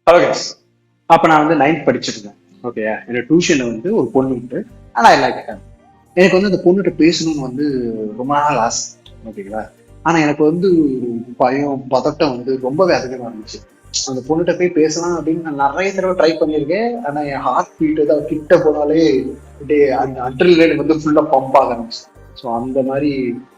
Okay. அப்ப நான் வந்து 9th படிச்சுட்டு இருந்தேன். ஓகேயா, என்னோட டியூஷன்ல வந்து ஒரு பொண்ணு உண்டு. ஆனா லைக் எனக்கு வந்து அந்த பொண்ணுகிட்ட பேசணும்னு வந்து ரொம்ப நாள் ஆசை. ஓகேங்களா. ஆனா எனக்கு வந்து ஒரு பயம் பதட்டம் வந்து ரொம்பவே அதிகமா இருந்துச்சு. அந்த பொண்ணுகிட்ட போய் பேசலாம் அப்படின்னு நான் நிறைய தடவை ட்ரை பண்ணியிருக்கேன். ஆனா என் ஹார்ட் பீட் தான் கிட்ட போனாலே அப்படியே அந்த அட்ரினலைன் வந்து ஃபுல்லா பம்ப் ஆக ஆரம்பிச்சு. ஸோ அந்த மாதிரி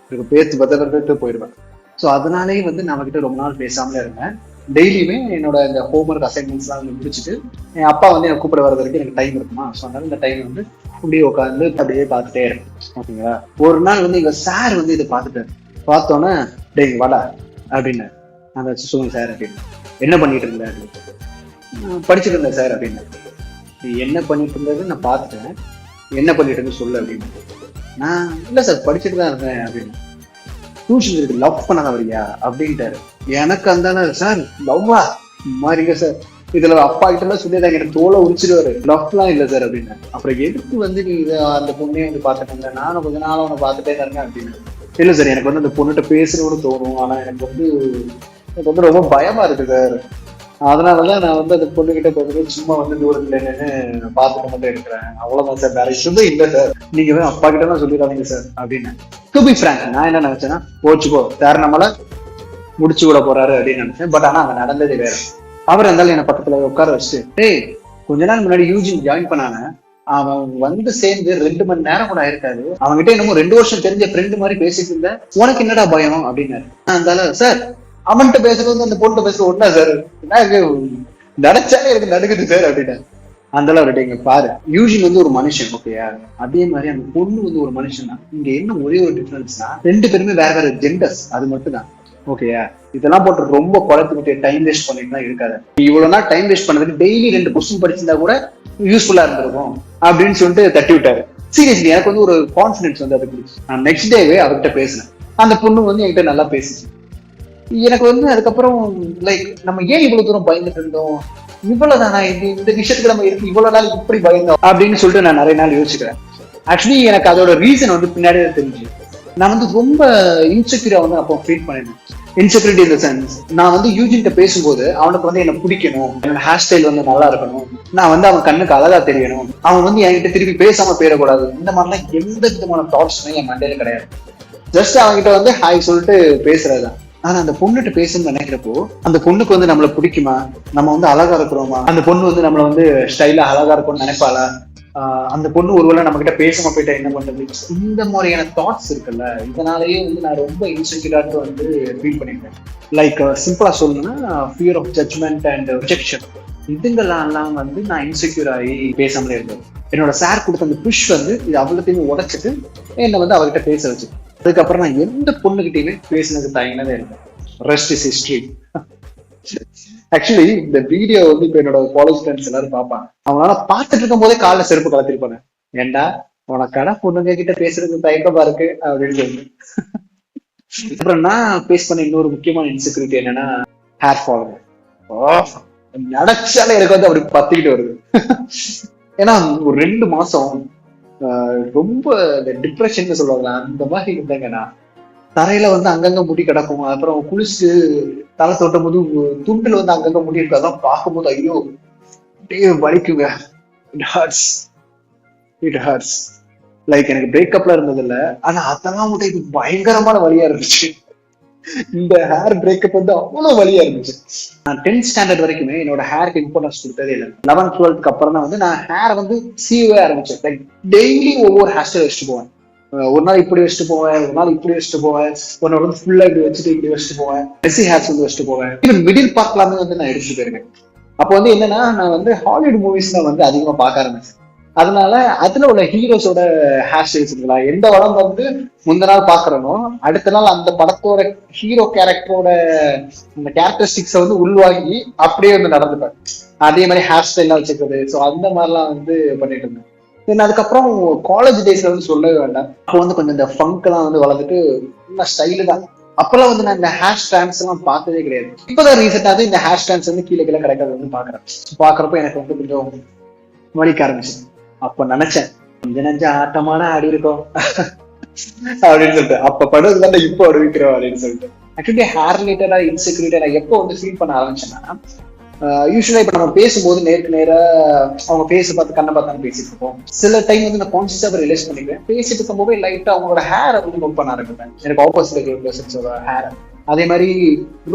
எனக்கு பேத்து பதட்டு போயிடுவேன். ஸோ அதனாலேயே வந்து நான் அவகிட்ட ரொம்ப நாள் பேசாமலே இருந்தேன். டெய்லியுமே என்னோட இந்த ஹோம்ஒர்க் அசைன்மெண்ட்ஸ்லாம் வந்து முடிச்சுட்டு என் அப்பா வந்து எனக்கு கூப்பிட வர வரைக்கும் எனக்கு டைம் இருக்குமா. ஸோ அதனால இந்த டைம் வந்து அப்படியே உட்காந்து அப்படியே பார்த்துட்டே இருக்கேன். ஓகேங்களா. ஒரு நாள் வந்து எங்க சார் வந்து இதை பார்த்துட்டாரு. பார்த்தோன்னே டேய் வாடா அப்படின்னு நான் வச்சு சொல்லுங்க சார் அப்படின்னு. என்ன பண்ணிட்டு இருந்தேன் அப்படின்னு. படிச்சுட்டு இருந்தேன் சார் அப்படின்னு. நீ என்ன பண்ணிட்டு இருந்தது நான் பார்த்துட்டேன், என்ன பண்ணிட்டு இருந்து சொல்லு அப்படின்னு. நான் இல்லை சார் படிச்சுட்டு தான் இருந்தேன் அப்படின்னு. டியூஷன் இருக்கு, லவ் பண்ணாத வரியா அப்படின்ட்டாரு. எனக்கு அந்த சார் லவ்வா மாறிங்க சார், இதுல அப்பா கிட்ட எல்லாம் சொல்லிடுறாங்க எனக்கு தோலை உரிச்சிருவாரு, லவ்லாம் இல்லை சார் அப்படின்னு. அப்புறம் எதுக்கு வந்து நீ அந்த பொண்ணே வந்து பார்த்துட்டு நானும் கொஞ்ச நாள் அவனை பார்த்துட்டே தான் இருக்கேன் அப்படின்னு. இல்லை சார் எனக்கு வந்து அந்த பொண்ணுகிட்ட பேசுறோன்னு தோணும், ஆனா எனக்கு வந்து ரொம்ப பயமா இருக்கு சார். அதனாலதான் நான் வந்து அந்த பொண்ணுகிட்ட கொஞ்சம் சும்மா வந்து தூரத்துல என்னன்னு பார்த்துட்டு மட்டும் இருக்கிறேன், அவ்வளவுதான் சார், வேற எதுவுமே இல்லை சார், நீங்க வந்து அப்பா கிட்ட தான் சொல்லிடாதீங்க சார் அப்படின்னு. டு பி ஃப்ராங்க் நான் என்ன நினைச்சேன்னா போச்சுக்கோ சார் நம்மள முடிச்சு விட போறாரு அப்படின்னு நினைச்சேன். பட் ஆனா அங்க நடந்ததே வேற. அவர் இருந்தாலும் என்ன பக்கத்துல உட்கார வச்சு, டேய் கொஞ்ச நாள் முன்னாடி யூஜி ஜாயின் பண்ணான, அவன் வந்து சேர்ந்து 2 மணி நேரம் கூட ஆயிருக்காது, அவன்கிட்ட என்னமோ 2 வருஷம் தெரிஞ்ச ஃப்ரெண்டு மாதிரி பேசிட்டு இருந்த, உனக்கு என்னடா பயம் அப்படின்னாரு. இருந்தாலும் சார் அவன்கிட்ட பேசுறது வந்து அந்த பொண்ணு பேசுறது ஒண்ணா சார், நினைச்சாலே எனக்கு நடுக்குது சார் அப்படின்னு. அந்த அளவு இங்க பாரு, யூஜின் வந்து ஒரு மனுஷன் ஓகேயா, அதே மாதிரி அந்த பொண்ணு வந்து ஒரு மனுஷன் தான். இங்க என்ன ஒரே ஒரு டிஃபரன்ஸ்னா 2 பேருமே வேற வேற ஜெண்டர்ஸ், அது மட்டும் தான். ஓகேயா. இதெல்லாம் போட்டு ரொம்ப குழப்பிக்கிட்டு டைம் வேஸ்ட் பண்ணிட்டுலாம் இருக்காது. இவ்வளவு நாள் டைம் வேஸ்ட் பண்ணதுக்கு டெய்லி 2 கொஸ்டின் படிச்சிருந்தா கூட யூஸ்ஃபுல்லா இருந்திருக்கும் அப்படின்னு சொல்லிட்டு தட்டி விட்டாரு. சீரியஸ்லி எனக்கு வந்து ஒரு கான்பிடன்ஸ் வந்து அது கொடுத்து நான் நெக்ஸ்ட் டேவே அவர்கிட்ட பேசினேன். அந்த பொண்ணு வந்து என்கிட்ட நல்லா பேசிச்சு. எனக்கு வந்து அதுக்கப்புறம் லைக் நம்ம ஏன் இவ்வளவு தூரம் பயந்துட்டு இருந்தோம், இவ்வளவுதானா இந்த விஷயத்துக்கு நம்ம இருக்கு இவ்வளவு நாள் இப்படி பயந்தோம் அப்படின்னு சொல்லிட்டு நான் நிறைய நாள் யோசிக்கிறேன். ஆக்சுவலி எனக்கு அதோட ரீசன் வந்து பின்னாடியே தெரிஞ்சு, நான் வந்து ரொம்ப இன்செக்யூரா வந்து அப்போ ஃபீல் பண்ணிருந்தேன். இன்செக்யூரிட்டி இந்த சென்ஸ், நான் வந்து யூஜின்ட்ட பேசும்போது அவனுக்கு வந்து என்ன பிடிக்கணும், என்னோட ஹேர் ஸ்டைல் வந்து நல்லா இருக்கணும், நான் வந்து அவன் கண்ணுக்கு அழகா தெரியணும், அவன் வந்து என்கிட்ட திருப்பி பேசாம போயிடக்கூடாது, இந்த மாதிரிலாம் எந்த விதமான தாட்ஸுமே என் மண்டையில கிடையாது. ஜஸ்ட் அவன்கிட்ட வந்து ஹாய் சொல்லிட்டு பேசுறதுதான். ஆனா அந்த பொண்ணுகிட்ட பேசணும்னு நினைக்கிறப்போ அந்த பொண்ணுக்கு வந்து நம்மள பிடிக்குமா, நம்ம வந்து அழகா இருக்கிறோமா, அந்த பொண்ணு வந்து நம்மள வந்து ஸ்டைலா அழகா இருக்கும்னு நினைப்பாளா, அந்த பொண்ணு ஒருவேளை நம்ம கிட்ட பேசாம போயிட்டா என்ன பண்றது, இந்த மாதிரியான தாட்ஸ் இருக்குல்ல, இதனாலேயே வந்து நான் ரொம்ப இன்செக்யூராட்டு வந்து ஃபீல் பண்ணிட்டேன். லைக் சிம்பிளா சொல்லணும்னா fear of judgment and rejection, இதுங்கெல்லாம் வந்து நான் இன்செக்யூர் ஆகி பேசாமலே இருந்தேன். என்னோட சார் கொடுத்த அந்த புஷ் வந்து இது அவ்வளோத்தையுமே உடைச்சிட்டு என்னை வந்து அவர்கிட்ட பேச வச்சு, அதுக்கப்புறம் நான் எந்த பொண்ணுகிட்டயுமே பேசினது தயங்கினதே இருந்தேன். Rest is history. ஆக்சுவலி இந்த வீடியோ வந்து இப்ப என்னோட காலேஜ் ஃப்ரெண்ட்ஸ் எல்லாரும் பார்ப்பாங்க. அவங்களால பார்த்துட்டு இருக்கும் போதே காலைல செருப்பு கலத்திருப்பாங்க. ஏண்டா உனக்கடா பொண்ணுங்க கிட்ட பேசுறதுக்கு தயக்கமா இருக்கு அப்படின்னு சொல்லி. அப்புறம் நான் பேஸ் பண்ண இன்னொரு முக்கியமான இன்செக்யூரிட்டி என்னன்னா ஹேர் ஃபால். நினைச்சாலே எனக்கு வந்து அப்படி பத்திக்கிட்டு வருது. ஏன்னா ஒரு 2 மாசம் ரொம்ப டிப்ரெஷன் சொல்லுவாங்களா அந்த மாதிரி இருந்தேங்கன்னா, தரையில வந்து அங்கங்க முடி கிடக்கும், அப்புறம் குளிச்சு தலை தொட்டும் போது துண்டுல வந்து அங்கங்க முடி இருக்கு, அதான் பார்க்கும்போது ஐயோ வலிக்குங்க. It hurts, it hurts. Like எனக்கு பிரேக்கப்ல இருந்தது இல்ல, ஆனா அதெல்லாம் வந்து இது பயங்கரமான வலியா இருந்துச்சு. இந்த ஹேர் பிரேக்கப் வந்து அவ்வளவு வலியா இருந்துச்சு. நான் 10th ஸ்டாண்டர்ட் வரைக்குமே என்னோட ஹேருக்கு இம்பார்ட்டன்ஸ் கொடுத்ததே இல்லை. 11th 12th அப்புறம் தான் வந்து நான் ஹேரை வந்து சீவவே ஆரம்பிச்சேன். லைக் டெய்லி ஒவ்வொரு ஹேர் ஸ்டைல் வச்சுட்டு போவேன். ஒரு நாள் இப்படி வச்சுட்டு போவேன், ஒரு நாள் இப்படி வச்சுட்டு போவேன், ஒரு நாள் வந்து ஃபுல்லா இப்படி வச்சுட்டு இப்படி வச்சுட்டு போவேன், மெஸ்ஸி ஹேர்ஸ் வந்து வச்சுட்டு போவேன். ஈவன் மிடில் பார்ட்லாமே வந்து நான் எடுத்துட்டு போயிருக்கேன். அப்போ வந்து என்னன்னா நான் வந்து ஹாலிவுட் மூவிஸ் தான் வந்து அதிகமா பார்க்க ஆரம்பிச்சேன். அதனால அதுல உள்ள ஹீரோஸோட ஹேர் ஸ்டைல்ஸ் இருக்கலாம், எந்த படம் வந்து முந்த நாள் பாக்குறனோ அடுத்த நாள் அந்த படத்தோட ஹீரோ கேரக்டரோட அந்த கேரக்டரிஸ்டிக்ஸை வந்து உள்வாங்கி அப்படியே வந்து நடந்துப்பேன். அதே மாதிரி ஹேர் ஸ்டைல்லாம் வச்சுக்கிறது. ஸோ அந்த மாதிரிலாம் வந்து பண்ணிட்டு இருந்தேன். தென் அதுக்கப்புறம் காலேஜ் டேஸ்ல வந்து சொல்லவே வேண்டாம். அப்போ வந்து கொஞ்சம் இந்த ஃபங்க் எல்லாம் வந்து வளர்ந்துட்டு ஸ்டைலு தான். அப்பெல்லாம் வந்து நான் இந்த ஹேர் ஸ்டாண்ட்ஸ் எல்லாம் பார்த்ததே கிடையாது. இப்பதான் ரீசெண்டா வந்து இந்த ஹேர் ஸ்டாண்ட்ஸ் வந்து கீழே கீழே கிடைக்கிறது வந்து பாக்குறேன். பாக்குறப்ப எனக்கு வந்து கொஞ்சம் வலிக்க ஆரம்பிச்சு. அப்ப நினைச்சேன் கொஞ்ச நெஞ்ச ஆட்டமான ஆடி இருக்கும் அப்படின்னு சொல்லிட்டு, அப்ப படுறதுதான் இப்போ அறிவிக்கிறோம் அப்படின்னு சொல்லிட்டு. ஆக்சுவலி ஹேர் ரிலேட்டடா இன்செக்யூரிட்டா எப்போ வந்து ஃபீல் பண்ண ஆரம்பிச்சேன்னா, யூஸ்வலா இப்ப நம்ம பேசும்போது நேருக்கு நேரா அவங்க பேச பார்த்து கண்ணை பார்த்தாங்க பேசிட்டு இருப்போம். சில டைம் வந்து நான் கான்சியஸா ரிலேஸ் பண்ணிக்குவேன். பேசிட்டு இருக்கும்போது லைட்டா அவங்களோட ஹேரை வந்து நோட் பண்ண ஆரம்பிப்பேன். எனக்கு ஆப்போசிட்ல இருக்கிற பர்சன்ஸோட ஹேரை. அதே மாதிரி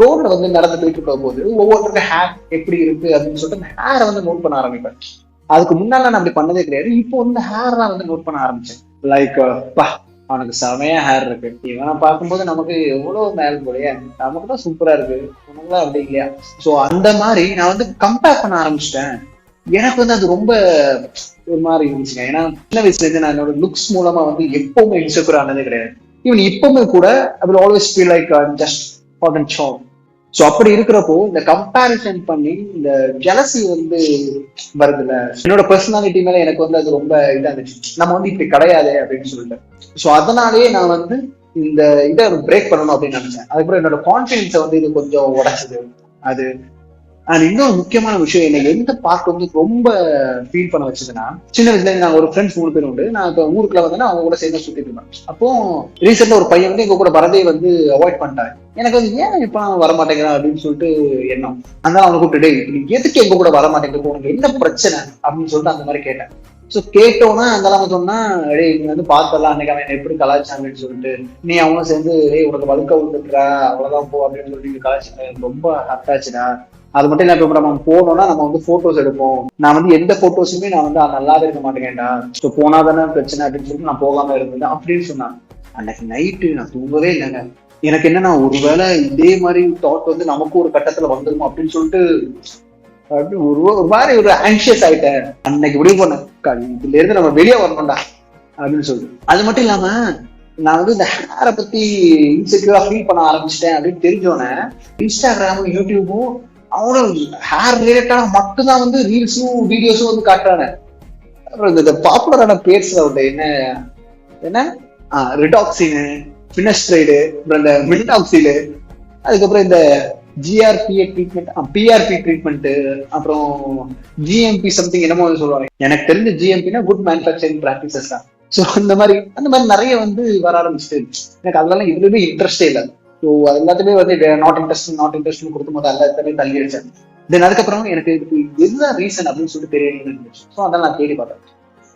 ரோட்ல வந்து நடந்து போயிட்டு இருக்கும் போது ஒவ்வொருத்தருக்கும் ஹேர் எப்படி இருக்கு அப்படின்னு சொல்லிட்டு அந்த ஹேரை வந்து நோட் பண்ண ஆரம்பிப்பேன். அதுக்கு முன்னால நான் அப்படி பண்ணதே கிடையாது. இப்போ வந்து ஹேர் தான் வந்து நோட் பண்ண ஆரம்பிச்சேன். லைக் அவனுக்கு செமையா ஹேர் இருக்கு, இவனை பார்க்கும்போது நமக்கு எவ்வளவு மேல் போலையா, நமக்கு தான் சூப்பரா இருக்கு, உனக்கு தான் அப்படி இல்லையா. சோ அந்த மாதிரி நான் வந்து கம்பேர் பண்ண ஆரம்பிச்சிட்டேன். எனக்கு வந்து அது ரொம்ப ஒரு மாதிரி இருந்துச்சுங்க. ஏன்னா சின்ன வயசுல இருந்து நான் என்னோட லுக்ஸ் மூலமா வந்து எப்பவுமே இன்செக்யூர் ஆனதே கிடையாது. ஈவன் இப்பவுமே கூட I will always feel like just hot and short. So அப்படி இருக்கிறப்போ இந்த கம்பேரிசன் பண்ணி இந்த ஜெலசி வந்து வருதுல்ல, என்னோட பர்சனாலிட்டி மேல எனக்கு வந்து அது ரொம்ப இதா இருந்துச்சு. நம்ம வந்து இப்படி கிடையாது அப்படின்னு சொல்லிட்டு. ஸோ அதனாலேயே நான் வந்து இந்த இதை பிரேக் பண்ணணும் அப்படின்னு நினைச்சேன். அதுக்கப்புறம் என்னோட கான்பிடன்ஸை வந்து இது கொஞ்சம் உடைச்சது அது. அண்ட் இன்னொரு முக்கியமான விஷயம், எனக்கு எந்த பார்ட் வந்து ரொம்ப ஃபீல் பண்ண வச்சதுன்னா, சின்ன வயசுல இருந்து நாங்க ஒரு ஃப்ரெண்ட்ஸ் 3 பேர் உண்டு. நான் இப்போ ஊருக்குள்ள வந்தேன்னா அவங்க கூட சேர்ந்து சுத்திட்டு இருப்பேன். அப்போ ரீசெண்டா ஒரு பையன் வந்து எங்க கூட வரதே வந்து அவாய்ட் பண்ணிட்டாங்க. எனக்கு வந்து ஏன் இப்ப நான் வரமாட்டேங்கிறான் அப்படின்னு சொல்லிட்டு எண்ணம். அதனால அவனை கூப்பிட்டு நீ எதுக்கு எங்க கூட வரமாட்டேங்கிறது, உனக்கு என்ன பிரச்சனை அப்படின்னு சொல்லிட்டு அந்த மாதிரி கேட்டேன். சோ கேட்டோன்னா அந்த அவன் சொன்னா, டேய் நீ வந்து பார்த்தலாம் அன்னைக்கு அவன் எப்படி கலாச்சாங்கன்னு சொல்லிட்டு, நீ அவனும் சேர்ந்து உனக்கு வழுக்க விட்டுக்கிறா அவ்வளவுதான் போ அப்படின்னு சொல்லிட்டு கலாச்சாரம் ரொம்ப ஹர்ட்டாச்சுடா. அது மட்டும் இல்ல, இப்ப நம்ம போனோம்னா நம்ம வந்து போட்டோஸ் எடுப்போம். நான் வந்து எந்த போட்டோஸுமே நான் வந்து நல்லாவே இருக்க மாட்டேங்கேன்டா, போனாதானே பிரச்சனை அப்படின்னு சொல்லிட்டு நான் போகாம இருந்தேன் அப்படின்னு சொன்னான். அன்னைக்கு நைட்டு நான் தூங்கவே இல்லைங்க. எனக்கு என்னன்னா ஒருவேளை இதே மாதிரி தாட் வந்து நமக்கும் ஒரு கட்டத்துல வந்துருமோ அப்படின்னு சொல்லிட்டு ஒரு மாதிரி ஒரு ஆங்ஷியஸ் ஆயிட்டேன். அன்னைக்கு முடிவு பண்ணேன், இதுல இருந்து நம்ம வெளியே வரணும்டா அப்படின்னு சொல்லிட்டு. அது மட்டும் இல்லாம நான் வந்து இந்த ஹேரை பத்தி இன்செக்யூரா ஃபீல் பண்ண ஆரம்பிச்சிட்டேன் அப்படின்னு தெரிஞ்சோன்னே இன்ஸ்டாகிராமும் யூடியூபும் அவனோட ஹேர் ரிலேட்டடா மட்டும்தான் வந்து ரீல்ஸும் வீடியோஸும் வந்து காட்டுறாங்க. அப்புறம் இந்த பாப்புலரான பேர்ஸ் என்ன என்ன ரிடாக்சின், பினஸ்ட்ரைடு, அப்புறம் இந்த மிடாக்சிலு, அதுக்கப்புறம் இந்த ஜிஆர்பி ட்ரீட்மெண்ட், பிஆர்பி ட்ரீட்மெண்ட், அப்புறம் ஜிஎம்பி சம்திங் என்னமோ சொல்லுவாங்க. எனக்கு தெரிஞ்ச ஜிஎம்பினா குட் மேனுஃபேக்சரிங் பிராக்டிசஸ் தான். ஸோ அந்த மாதிரி நிறைய வந்து வர ஆரம்பிச்சுட்டு எனக்கு அதெல்லாம் இதுலயுமே இன்ட்ரெஸ்டே இல்லை. ஸோ அது எல்லாத்தையுமே வந்து நாட் இன்ட்ரெஸ்ட் கொடுக்கும் போது எல்லாத்தையுமே தள்ளி அடிச்சேன். தென் அதுக்கப்புறம் எனக்கு இதுக்கு எதுதான் ரீசன் அப்படின்னு சொல்லிட்டு தெரியணும்னு இருந்துச்சு. ஸோ அதெல்லாம் நான் தேடி பார்த்தேன்.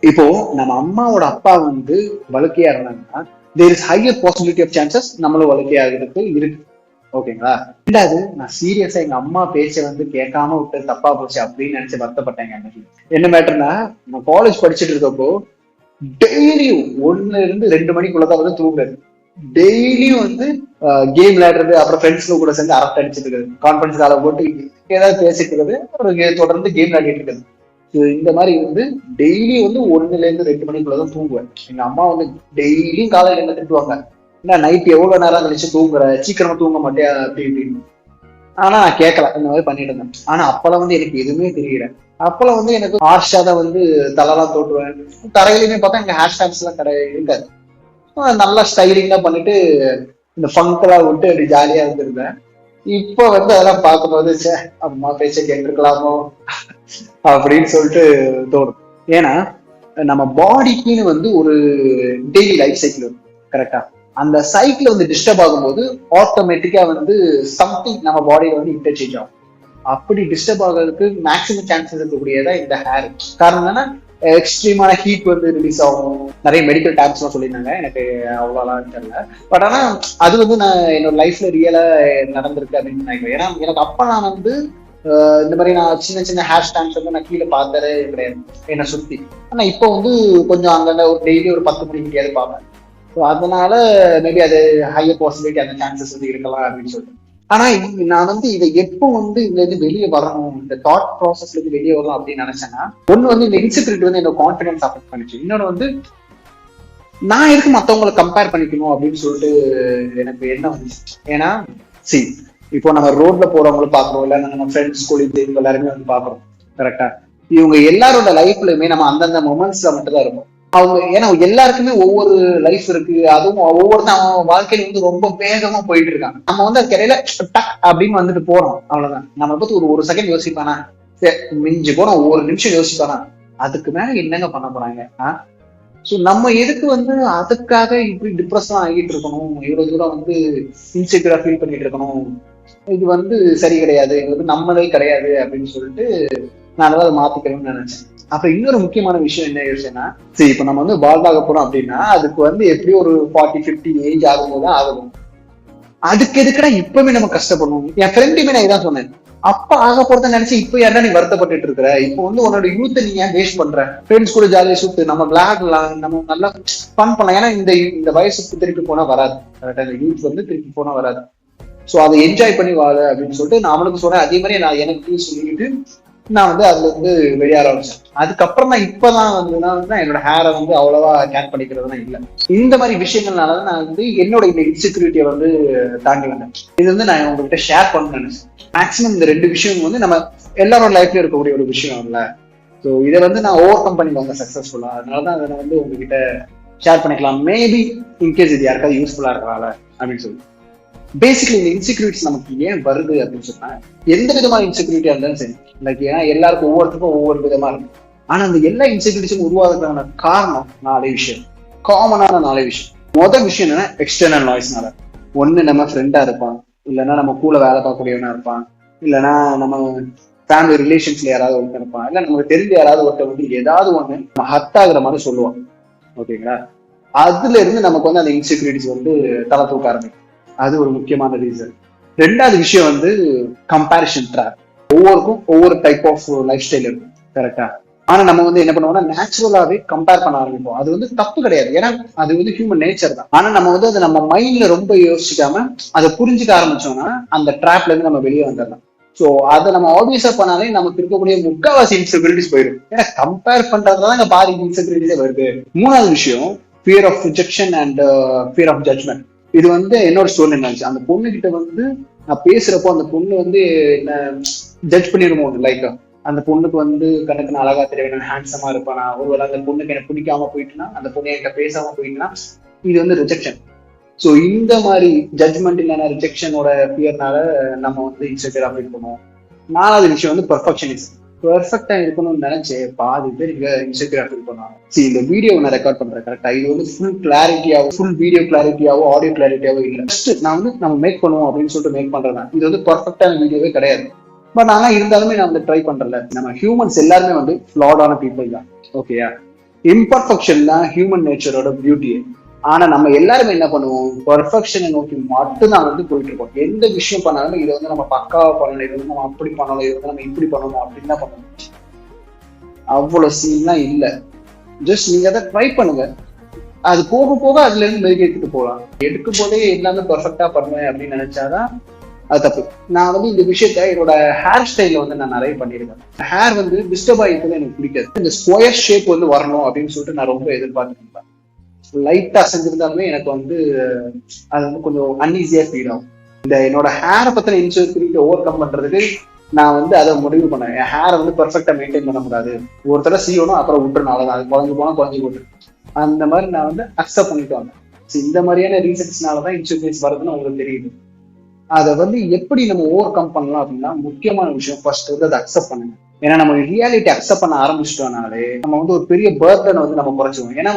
இப்போ நம்ம அம்மாவோட அப்பா வந்து வழுக்கையா இருந்தாங்கன்னா there is higher possibility of chances நம்மளும் வழுக்கையா இருக்கிறதுக்கு இருக்கு. ஓகேங்களா? ரெண்டாவது, நான் சீரியஸா எங்க அம்மா பேச்சை வந்து கேட்காம விட்டு தப்பா போச்சு அப்படின்னு நினைச்சு வருத்தப்பட்டேங்க. அன்னைக்கு என்ன மேட்டர்னா, நான் காலேஜ் படிச்சுட்டு இருக்கப்போ டெய்லியும் 1 to 2 மணிக்குள்ளதான் வந்து தூங்குறது. டெய்லியும் வந்து கேம் விளையாடுறது, அப்புறம் ஃப்ரெண்ட்ஸ்ல கூட சேர்ந்து அரட்டை அடிச்சுட்டு இருக்கிறது, கான்ஃபரன்ஸ் காலை போட்டு ஏதாவது பேசிட்டு இருக்கிறது, தொடர்ந்து கேம் விளையாடிட்டு இருக்கிறது. இந்த மாதிரி வந்து டெய்லி வந்து 1 to 2 மணிக்குள்ளதான் தூங்குவேன். எங்க அம்மா வந்து டெய்லியும் காலையில என்ன திட்டுவாங்க, ஏன்னா நைட் எவ்வளவு நேரம் கழிச்சு தூங்குற, சீக்கிரமா தூங்க மாட்டியா அப்படி இப்படின்னு. ஆனா நான் கேட்கல, இந்த மாதிரி பண்ணிட்டு இருந்தேன். ஆனா அப்பெல்லாம் வந்து எனக்கு எதுவுமே தெரியல. அப்பெல்லாம் வந்து எனக்கு ஹார்ஷா தான் வந்து தலைலாம் தோட்டுவேன். தரையிலுமே பார்த்தா எனக்கு ஹேர் ஸ்டாப்ஸ் எல்லாம் இருக்காது. நல்லா ஸ்டைலிங்கா பண்ணிட்டு இந்த ஃபங்க்லாம் விட்டு அப்படி ஜாலியா இருந்திருந்தேன். இப்போ வந்து அதெல்லாம் பார்க்கும்போது அம்மா பேச்ச கேட்டிருக்கலாமோ அப்படின்னு சொல்லிட்டு தோணும். ஏன்னா நம்ம பாடிக்குன்னு வந்து ஒரு டெய்லி லைஃப் சைக்கிள் வரும், கரெக்டா? அந்த சைக்கிள் வந்து டிஸ்டர்ப் ஆகும்போது ஆட்டோமேட்டிக்கா வந்து சம்திங் நம்ம பாடியில வந்து இன்டர்சேஞ்ச் ஆகும். அப்படி டிஸ்டர்ப் ஆகிறதுக்கு மேக்ஸிமம் சான்சஸ் இருக்கக்கூடியதான் இந்த ஹேர். காரணம் என்னன்னா எக்ஸ்ட்ரீமான ஹீட் வந்து ரிலீஸ் ஆகும். நிறைய மெடிக்கல் டேப்ஸ் எல்லாம் சொல்லியிருந்தாங்க, எனக்கு அவ்வளோலாம் தெரியல. பட் ஆனா அது வந்து நான் என்னோட லைஃப்ல ரியலா நடந்திருக்கு அப்படின்னு நினைக்கிறேன். ஏன்னா எனக்கு அப்ப நான் வந்து இந்த மாதிரி நான் சின்ன சின்ன ஹேர் ஸ்டாண்ட்ஸ் வந்து நான் கீழே பார்த்ததே கிடையாது என்னை சுத்தி. ஆனா இப்போ வந்து கொஞ்சம் அங்கே ஒரு டெய்லி ஒரு 10 மணிக்கு பார்ப்பேன். ஸோ அதனால மேபி அது ஹையர் பாசிபிலிட்டி அந்த சான்சஸ் வந்து இருக்கலாம் அப்படின்னு சொல்லிட்டு. ஆனா நான் வந்து இதை எப்போ வந்து இதுல இருந்து வெளியே வரணும், இந்த தாட் ப்ராசஸ்ல இருந்து வெளியே வரணும் அப்படின்னு நினைச்சேன்னா, ஒண்ணு வந்து இந்த இன்செக்யூரிட்டி வந்து என்னோட கான்ஃபிடன்ஸ் அஃபெக்ட் பண்ணிச்சு. இன்னொன்று வந்து நான் எதுக்கு மற்றவங்களை கம்பேர் பண்ணிக்கணும் அப்படின்னு சொல்லிட்டு எனக்கு என்ன வந்துச்சு. ஏன்னா இப்போ நம்ம ரோட்ல போறவங்களும் பாக்குறோம், இல்ல நம்ம ஃப்ரெண்ட்ஸ் கொலிக் இவங்க எல்லாருமே வந்து பாக்குறோம், கரெக்டா? இவங்க எல்லாரோட லைஃப்லயுமே நம்ம அந்தந்த மொமெண்ட்ஸ்ல மட்டும் தான் இருக்கும். அவங்க ஏன்னா எல்லாருக்குமே ஒவ்வொரு லைஃப் இருக்கு, அதுவும் ஒவ்வொருத்தன் அவன் வாழ்க்கையில வந்து ரொம்ப வேகமா போயிட்டு இருக்காங்க. நம்ம வந்து அது கிடையில டக் அப்படின்னு வந்துட்டு போறோம், அவ்வளவுதான். நம்ம பத்தி ஒரு செகண்ட் யோசிப்பானா, மிஞ்சி போறோம், ஒரு நிமிஷம் யோசிப்பானா, அதுக்கு மேல என்னங்க பண்ண போறாங்க? ஸோ நம்ம எதுக்கு வந்து அதுக்காக இப்படி டிப்ரெஷன் ஆகிட்டு இருக்கணும், இவ்வளவு தூரம் வந்து இன்செக்யூரா ஃபீல் பண்ணிட்டு இருக்கணும், இது வந்து சரி கிடையாது, இது வந்து நம்மளே கிடையாது அப்படின்னு சொல்லிட்டு நான் அதை மாத்திக்கணும்னு நினைச்சேன். அப்புறம் இன்னொரு முக்கியமான விஷயம் என்ன யோசிச்சேன்னா, சரி இப்ப நம்ம வந்து பால்டாக போறோம் அப்படின்னா அதுக்கு வந்து எப்படி ஒரு 40-50 ஏஜ் ஆகும்போது ஆகணும். அதுக்கு எதுக்குடா இப்பவுமே நம்ம கஷ்டப்படணும். என் ஃப்ரெண்டுமே நான் இதான் சொன்னேன், அப்ப ஆக போறத நினைச்சு இப்ப யாரா நீ வருத்தப்பட்டு இருக்கிற, இப்போ வந்து உன்னோட யூத்தை நீ ஏன் வேஸ்ட் பண்ற, ஃப்ரெண்ட்ஸ் கூட ஜாலியா சுத்து, நம்ம விளையாடலாம், நம்ம நல்லா ஃபன் பண்ணலாம். ஏன்னா இந்த இந்த வயசுக்கு திருப்பி போனா வராது, கரெக்டா இந்த யூத் வந்து திருப்பி போனா வராது. ஸோ அதை என்ஜாய் பண்ணி வாழ அப்படின்னு சொல்லிட்டு நான் அவனுக்கு சொன்னேன். அதே மாதிரி நான் எனக்கு சொல்லிட்டு நான் வந்து அதுல இருந்து வெளியே ஆரம்பிச்சேன். அதுக்கப்புறம் தான் இப்பதான் வந்து நான் என்னோட ஹேரை வந்து அவ்வளவா கேர் பண்ணிக்கிறதுனா இல்லை. இந்த மாதிரி விஷயங்கள்னாலதான் நான் வந்து என்னோட இந்த இன்செக்யூரிட்டியை வந்து தாண்டி வந்தேன். இது வந்து நான் உங்ககிட்ட ஷேர் பண்ண நினைச்சேன். மேக்ஸிமம் இந்த 2 விஷயம் வந்து நம்ம எல்லாரோட லைஃப்லயும் இருக்கக்கூடிய ஒரு விஷயம் இல்ல. ஸோ இதை வந்து நான் ஓவர் கம் பண்ணி வந்தேன் சக்சஸ்ஃபுல்லா. அதனாலதான் அதை வந்து உங்ககிட்ட ஷேர் பண்ணிக்கலாம். மேபி இன்கேஸ் இது யாருக்காவது யூஸ்ஃபுல்லா இருக்கலாம்ல அப்படின்னு சொல்லி. பேசிக்கலி இந்த இன்செக்யூரிட்டிஸ் நமக்கு ஏன் வருது அப்படின்னு சொன்னா, எந்த விதமான இன்செக்யூரிட்டியா இருந்தாலும் சரி, லைக் ஏன்னா எல்லாருக்கும் ஒவ்வொருத்தருக்கும் ஒவ்வொரு விதமா இருக்கும். ஆனா அந்த எல்லா இன்செக்யூரிட்டிஸும் உருவாகிறதுக்கான காரணம் 4 விஷயம், காமனான 4 விஷயம். முதல் விஷயம் என்னன்னா எக்ஸ்டர்னல் நாய்ஸ்னால. ஒண்ணு நம்ம ஃப்ரெண்டா இருப்பான், இல்லைன்னா நம்ம கூட வேலை பார்க்கக்கூடியவனா இருப்பான், இல்லைன்னா நம்ம ஃபேமிலி ரிலேஷன்ஸ்ல யாராவது ஒருத்தர் இருப்பான், இல்ல நமக்கு தெரிஞ்ச யாராவது ஒருத்தர் வந்து ஏதாவது ஒண்ணு நம்ம ஹர்ட் ஆகுற மாதிரி சொல்லுவான். ஓகேங்களா? அதுல இருந்து நமக்கு வந்து அந்த இன்செக்யூரிட்டிஸ் வந்து தலை தூக்க ஆரம்பிக்கும். அது ஒரு முக்கியமான ரீசன். 2வது விஷயம் வந்து கம்பேரிஷன் ட்ராப். ஒவ்வொருக்கும் ஒவ்வொரு டைப் ஆஃப் லைஃப் ஸ்டைல் இருக்கும், கரெக்டா? ஆனா நம்ம வந்து என்ன பண்ணுவோம்னா நேச்சுரலாவே கம்பேர் பண்ண ஆரம்பிப்போம். அது வந்து தப்பு கிடையாது, ஏன்னா அது வந்து ஹியூமன் நேச்சர் தான். ஆனா நம்ம வந்து அதை நம்ம மைண்ட்ல ரொம்ப யோசிக்காம அதை புரிஞ்சுக்க ஆரம்பிச்சோம்னா அந்த ட்ராப்ல இருந்து நம்ம வெளியே வந்துடலாம். ஸோ அதை நம்ம ஆப்வியஸா பண்ணாலே நமக்கு இருக்கக்கூடிய முக்கால்வாசி இன்செக்யூரிட்டிஸ் போயிடும். ஏன்னா கம்பேர் பண்றதுதான் பாதி இன்செக்யூரிட்டிஸே வருது. 3வது விஷயம் fear of rejection and fear of judgment. இது வந்து என்னோட ஸ்டோரி நினைச்சு, அந்த பொண்ணு கிட்ட வந்து நான் பேசுறப்போ அந்த பொண்ணு வந்து என்ன ஜட்ஜ் பண்ணிருமோ, லைக் அந்த பொண்ணுக்கு வந்து கணக்கு நான் அழகா தெரியவேன், ஹேண்ட்ஸமா இருப்பானா, ஒருவேளை அந்த பொண்ணுக்கு எனக்கு பிடிக்காம போயிட்டுனா, அந்த பொண்ணு என்கிட்ட பேசாம போயிட்டுனா, இது வந்து ரிஜெக்ஷன். ஸோ இந்த மாதிரி ஜட்மெண்ட் இல்லைன்னா ரிஜெக்ஷனோட ஃபியர்னால நம்ம வந்து இன்செக்யூரா ஃபீல் பண்ணுவோம். 4வது விஷயம் வந்து பெர்ஃபெக்ஷனிசம். பெர்ஃபெக்டா இருக்கணும்னு நினைச்சு பாதி பேர் இங்க இன்செக்யூரா ஃபீல் பண்ணுவாங்க. சரி, இந்த வீடியோ நான் ரெக்கார்ட் பண்றேன், கரெக்டா? இது வந்து ஃபுல் கிளாரிட்டியாவோ, ஃபுல் வீடியோ கிளாரிட்டியாவோ, ஆடியோ கிளாரிட்டியாவோ இல்லை. ஃபர்ஸ்ட் நான் வந்து நம்ம மேக் பண்ணுவோம் அப்படின்னு சொல்லிட்டு மேக் பண்றேன். இது வந்து பெர்ஃபெக்டான வீடியோவே கிடையாது. பட் ஆனா இருந்தாலுமே நான் வந்து ட்ரை பண்றேன். நம்ம ஹியூமன்ஸ் எல்லாருமே வந்து ஃபிளாடான பீப்புள் தான், ஓகேயா? இம்பர்ஃபெக்ஷன் தான் ஹியூமன் நேச்சரோட பியூட்டியே. ஆனா நம்ம எல்லாருமே என்ன பண்ணுவோம், பெர்ஃபெக்ஷனை நோக்கி மட்டும்தான் வந்து போயிட்டு இருக்கோம். எந்த விஷயம் பண்ணாலும் இதை வந்து நம்ம பக்காவா பண்ணணும், இது வந்து நம்ம அப்படி பண்ணணும், இது வந்து நம்ம இப்படி பண்ணணும் அப்படின்னு தான் பண்ணணும். அவ்வளவு சீன்லாம் இல்ல. ஜஸ்ட் நீங்க அதை ட்ரை பண்ணுங்க. அது போக போக அதுல இருந்து மெருகேற்றிட்டு போகலாம். எடுக்கும் போதே எல்லாமே பெர்ஃபெக்டா பண்ணுவேன் அப்படின்னு நினைச்சாதான் அது தப்பு. நான் வந்து இந்த விஷயத்த என்னோட ஹேர் ஸ்டைல வந்து நான் நிறைய பண்ணியிருக்கேன். ஹேர் வந்து டிஸ்டர்ப் ஆகிட்டு எனக்கு பிடிக்காது. இந்த ஸ்கொயர் ஷேப் வந்து வரணும் அப்படின்னு சொல்லிட்டு நான் ரொம்ப எதிர்பார்த்துருப்பேன். லைட்டா செஞ்சிருந்தாலுமே எனக்கு வந்து அது வந்து கொஞ்சம் அன்ஈஸியா ஃபீல் ஆகும். இந்த என்னோட ஹேரை பத்தின இன்செக்யூரிட்டி ஓவர் கம் பண்றதுக்கு நான் வந்து அதை முடிவு பண்ணேன். என் ஹேரை வந்து பெர்ஃபெக்டா மெயின்டைன் பண்ண கூடாது, ஒரு தடவை செய்யணும் அப்புறம் விட்டுருனால அது குறைஞ்சு போனா குறைஞ்சு போட்டு அந்த மாதிரி நான் வந்து அக்செப்ட் பண்ணிட்டு வந்தேன். இந்த மாதிரியான ரீசன்ஸ்னாலதான் இன்செக்யூரிட்டிஸ் வருதுன்னு உங்களுக்கு தெரியுது. அதை வந்து எப்படி நம்ம ஓவர் கம் பண்ணலாம் அப்படின்னா, முக்கியமான விஷயம் ஃபர்ஸ்ட் வந்து அதை அக்செப்ட் பண்ணுங்க. ஏன்னா நம்ம ரியாலிட்டி அக்செப்ட் பண்ண ஆரம்பிச்சிட்டோம்னாலே நம்ம வந்து ஒரு பெரிய பர்டனை வந்து நம்ம குறைச்சிடுவோம். ஏன்னா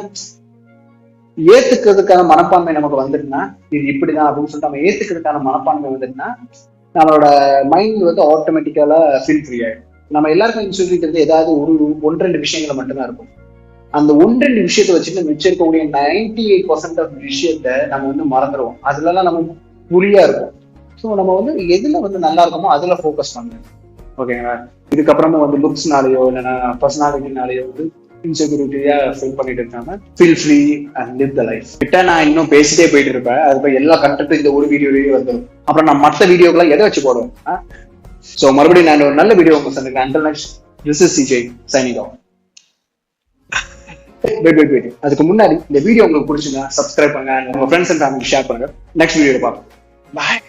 ஏத்துக்கிறதுக்கான மனப்பான்மை நமக்கு வந்துட்டுனா, இது இப்படிதான் அப்படின்னு சொல்லிட்டு நம்ம ஏத்துக்கிறதுக்கான மனப்பான்மை வந்துட்டுனா நம்மளோட மைண்ட் வந்து ஆட்டோமேட்டிக்கலா ஃபீல் ஃப்ரீ ஆயிடும். நம்ம எல்லாருக்கும் இன்செக்யூரிட்டி ஏதாவது ஒரு 1-2 விஷயங்களை மட்டும்தான் இருக்கும். அந்த 1-2 விஷயத்தை வச்சுட்டு மிச்சம் இருக்கக்கூடிய 98% ஆஃப் விஷயத்த நம்ம வந்து மறந்துடுவோம். அதுலலாம் நம்ம புரியா இருக்கும். ஸோ நம்ம வந்து எதுல வந்து நல்லா இருக்கமோ அதுல ஃபோக்கஸ் பண்ணுங்க, ஓகேங்களா? இதுக்கப்புறமா வந்து லுக்ஸ்னாலேயோ இல்லைன்னா பர்சனாலிட்டினாலேயோ வந்து இன்செக்யூரிட்டியா ஃபீல் பண்ணிட்டு இருக்காங்க. Feel free and live the life. கிட்ட நான் இன்னும் பேசிட்டே போயிட்டு இருப்பேன். அது போய் எல்லா கண்டென்ட்டும் இந்த ஒரு வீடியோலயே வந்துடும். அப்புறம் நான் மற்ற வீடியோக்கெல்லாம் எதை வச்சு போடுவேன். ஸோ மறுபடியும் நான் ஒரு நல்ல வீடியோ உங்களுக்கு சந்திக்கிறேன். Until next, this is CJ signing off. அதுக்கு முன்னாடி இந்த வீடியோ உங்களுக்கு பிடிச்சிருந்தா சப்ஸ்கிரைப் பண்ணுங்க, உங்க ஃப்ரெண்ட்ஸ் அண்ட் ஃபேமிலி ஷேர் பண்ணுங்க. நெக்ஸ்ட் வீடியோல பார்ப்போம். பாய்.